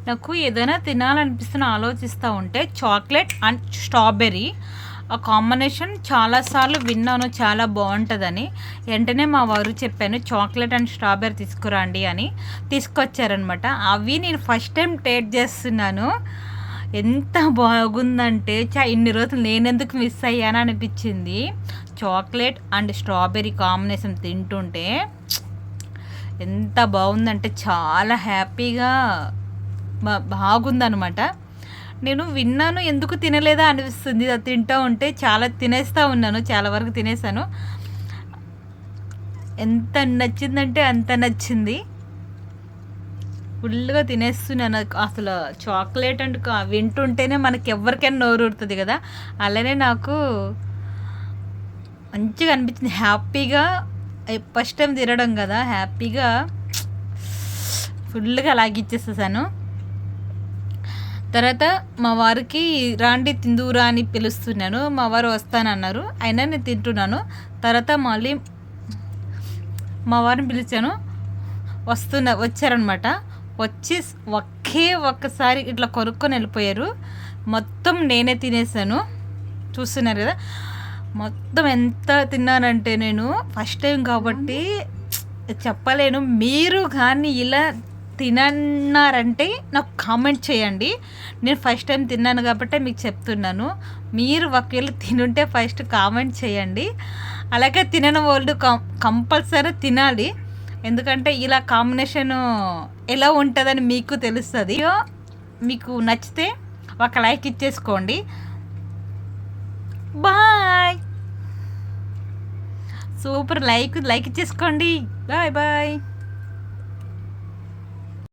నాకు ఏదైనా తినాలనిపిస్తున్న ఆలోచిస్తూ ఉంటే చాక్లెట్ అండ్ స్ట్రాబెర్రీ ఆ కాంబినేషన్ చాలాసార్లు విన్నాను, చాలా బాగుంటుందని. వెంటనే మా వారు చెప్పాను చాక్లెట్ అండ్ స్ట్రాబెర్రీ తీసుకురండి అని, తీసుకొచ్చారనమాట. అవి నేను ఫస్ట్ టైం టేస్ట్ చేస్తున్నాను. ఎంత బాగుందంటే ఇన్ని రోజులు నేనెందుకు మిస్ అయ్యాను అనిపించింది. చాక్లెట్ అండ్ స్ట్రాబెర్రీ కాంబినేషన్ తింటుంటే ఎంత బాగుందంటే చాలా హ్యాపీగా బాగుందనమాట. నేను విన్నాను, ఎందుకు తినలేదా అనిపిస్తుంది. అది తింటూ ఉంటే చాలా తినేస్తూ ఉన్నాను, చాలా వరకు తినేసాను. ఎంత నచ్చిందంటే అంత నచ్చింది, ఫుల్గా తినేస్తున్నాను. అసలు చాక్లెట్ అండ్ వింటుంటేనే మనకి ఎవరికైనా నోరు ఊరుతుంది కదా, అలానే నాకు మంచిగా అనిపించింది. హ్యాపీగా ఫస్ట్ టైం తినడం కదా, హ్యాపీగా ఫుల్గా లాగిచ్చేసేసాను. తర్వాత మా వారికి రాండి తిందురా అని పిలుస్తున్నాను. మా వారు వస్తానన్నారు, అయినా నేను తింటున్నాను. తర్వాత మళ్ళీ మా వారిని పిలిచాను, వచ్చారనమాట. వచ్చి ఒక్కసారి ఇట్లా కొనుక్కొని వెళ్ళిపోయారు. మొత్తం నేనే తినేసాను, చూస్తున్నారు కదా. మొత్తం ఎంత తిన్నానంటే, నేను ఫస్ట్ టైం కాబట్టి చెప్పలేను. మీరు కానీ ఇలా తినన్నారంటే నాకు కామెంట్ చేయండి. నేను ఫస్ట్ టైం తిన్నాను కాబట్టి మీకు చెప్తున్నాను. మీరు ఒకవేళ తినుంటే ఫస్ట్ కామెంట్ చేయండి. అలాగే తినని వాళ్ళు కంపల్సరీ తినాలి, ఎందుకంటే ఇలా కాంబినేషను ఎలా ఉంటుందని మీకు తెలుస్తుంది. మీకు నచ్చితే ఒక లైక్ ఇచ్చేసుకోండి. బాయ్. సూపర్, లైక్ ఇచ్చేసుకోండి. Bye bye.